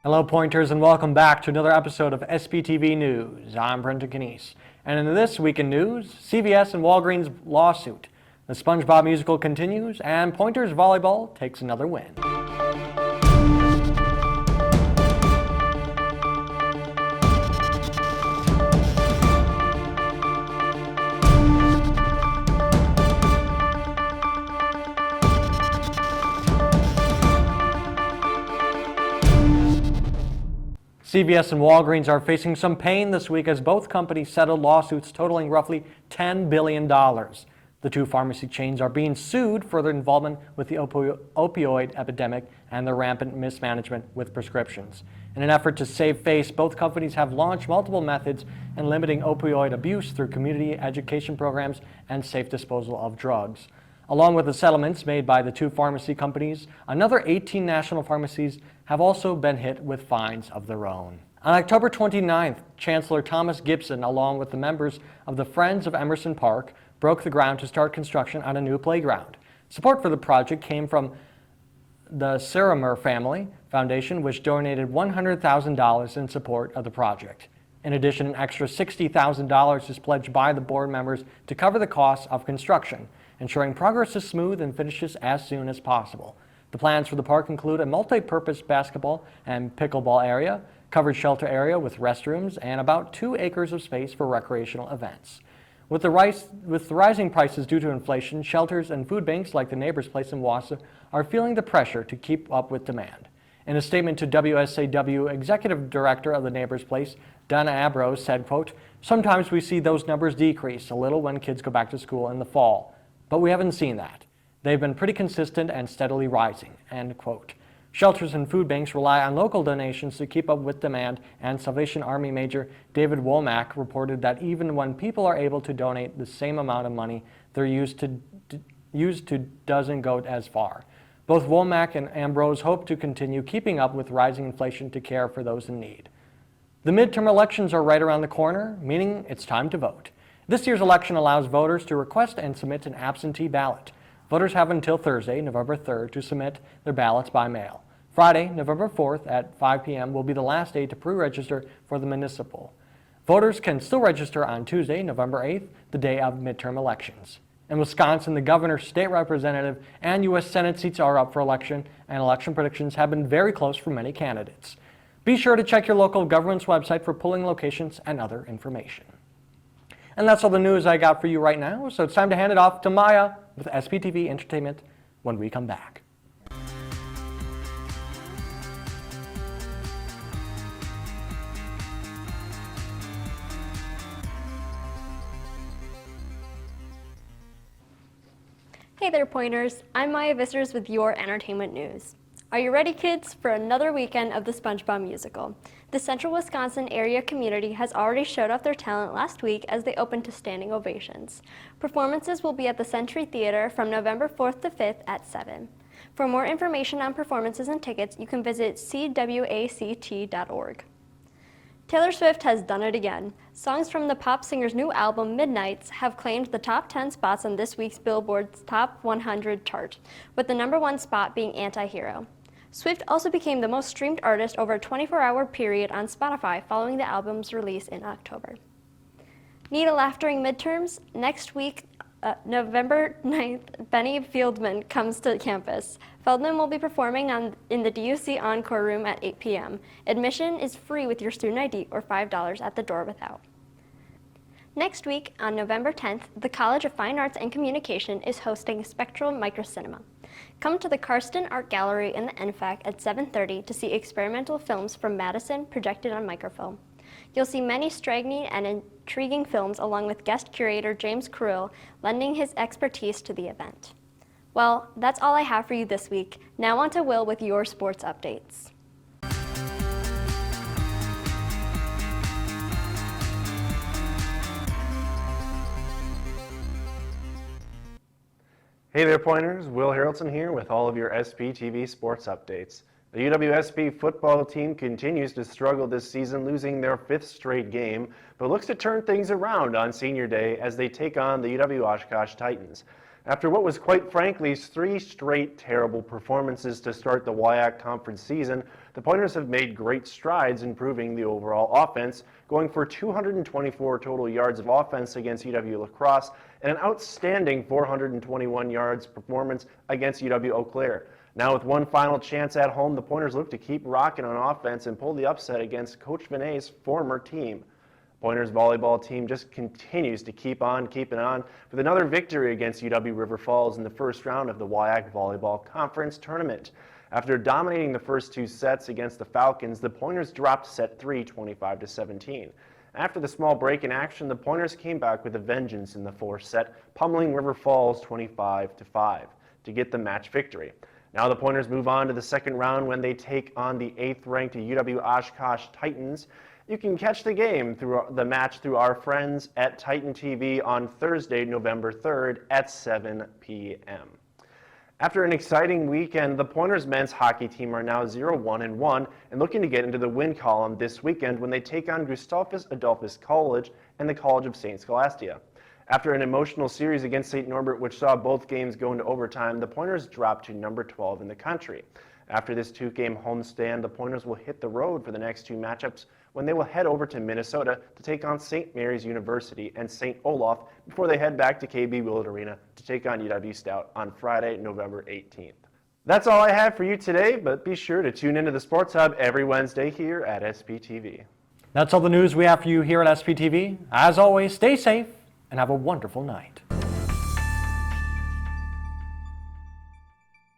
Hello Pointers and welcome back to another episode of SPTV News. I'm Brenton Kniess. And in this week in news, CVS and Walgreens lawsuit. The SpongeBob musical continues and Pointers volleyball takes another win. CVS and Walgreens are facing some pain this week as both companies settled lawsuits totaling roughly $10 billion. The two pharmacy chains are being sued for their involvement with the opioid epidemic and their rampant mismanagement with prescriptions. In an effort to save face, both companies have launched multiple methods in limiting opioid abuse through community education programs and safe disposal of drugs. Along with the settlements made by the two pharmacy companies, another 18 national pharmacies have also been hit with fines of their own. On October 29th, Chancellor Thomas Gibson, along with the members of the Friends of Emerson Park, broke the ground to start construction on a new playground. Support for the project came from the Sirimer Family Foundation, which donated $100,000 in support of the project. In addition, an extra $60,000 is pledged by the board members to cover the costs of construction, ensuring progress is smooth and finishes as soon as possible. The plans for the park include a multi-purpose basketball and pickleball area, covered shelter area with restrooms, and about 2 acres of space for recreational events. With the rising prices due to inflation, shelters and food banks like the Neighbor's Place in Wausau are feeling the pressure to keep up with demand. In a statement to WSAW, Executive Director of the Neighbor's Place, Donna Ambrose, said, quote, "Sometimes we see those numbers decrease a little when kids go back to school in the fall, but we haven't seen that. They've been pretty consistent and steadily rising," end quote. Shelters and food banks rely on local donations to keep up with demand, and Salvation Army Major David Womack reported that even when people are able to donate the same amount of money they're used to doesn't go as far. Both Womack and Ambrose hope to continue keeping up with rising inflation to care for those in need. The midterm elections are right around the corner, meaning it's time to vote. This year's election allows voters to request and submit an absentee ballot. Voters have until Thursday, November 3rd, to submit their ballots by mail. Friday, November 4th at 5 p.m. will be the last day to pre-register for the municipal. Voters can still register on Tuesday, November 8th, the day of midterm elections. In Wisconsin, the governor, state representative, and U.S. Senate seats are up for election, and election predictions have been very close for many candidates. Be sure to check your local government's website for polling locations and other information. And that's all the news I got for you right now, so it's time to hand it off to Maya with SPTV Entertainment when we come back. Hey there, Pointers. I'm Maya Vissers with your entertainment news. Are you ready, kids, for another weekend of the SpongeBob musical? The Central Wisconsin area community has already showed off their talent last week as they opened to standing ovations. Performances will be at the Century Theater from November 4th to 5th at 7. For more information on performances and tickets, you can visit cwact.org. Taylor Swift has done it again. Songs from the pop singer's new album, Midnights, have claimed the top 10 spots on this week's Billboard's Top 100 chart, with the number 1 spot being Anti-Hero. Swift also became the most streamed artist over a 24-hour period on Spotify following the album's release in October. Need a laugh during midterms? Next week, November 9th, Benny Fieldman comes to campus. Feldman will be performing in the DUC Encore Room at 8 p.m. Admission is free with your student ID or $5 at the door without. Next week, on November 10th, the College of Fine Arts and Communication is hosting Spectral Microcinema. Come to the Karsten Art Gallery in the NFAC at 7:30 to see experimental films from Madison projected on microfilm. You'll see many striking and intriguing films along with guest curator James Carrill lending his expertise to the event. Well, that's all I have for you this week. Now on to Will with your sports updates. Hey there, Pointers. Will Haroldson here with all of your SPTV sports updates. The UWSP football team continues to struggle this season, losing their 5th straight game, but looks to turn things around on Senior Day as they take on the UW Oshkosh Titans. After what was quite frankly 3 straight terrible performances to start the WIAC conference season, the Pointers have made great strides improving the overall offense, going for 224 total yards of offense against UW-La Crosse and an outstanding 421 yards performance against UW-Eau Claire. Now with one final chance at home, the Pointers look to keep rocking on offense and pull the upset against Coach Vinay's former team. Pointers volleyball team just continues to keep on keeping on with another victory against UW River Falls in the first round of the WIAC Volleyball Conference Tournament. After dominating the first 2 sets against the Falcons, the Pointers dropped set 3 25-17. After the small break in action, the Pointers came back with a vengeance in the 4th set, pummeling River Falls 25-5 to get the match victory. Now the Pointers move on to the second round when they take on the 8th-ranked UW Oshkosh Titans. You can catch the match through our friends at Titan TV on Thursday, November 3rd at 7 p.m. After an exciting weekend, the Pointers men's hockey team are now 0-1-1 and looking to get into the win column this weekend when they take on Gustavus Adolphus College and the College of St. Scholastia. After an emotional series against St. Norbert, which saw both games go into overtime, the Pointers dropped to number 12 in the country. After this 2-game homestand, the Pointers will hit the road for the next 2 matchups when they will head over to Minnesota to take on St. Mary's University and St. Olaf before they head back to KB Willard Arena to take on UW Stout on Friday, November 18th. That's all I have for you today, but be sure to tune into the Sports Hub every Wednesday here at SPTV. That's all the news we have for you here at SPTV. As always, stay safe and have a wonderful night.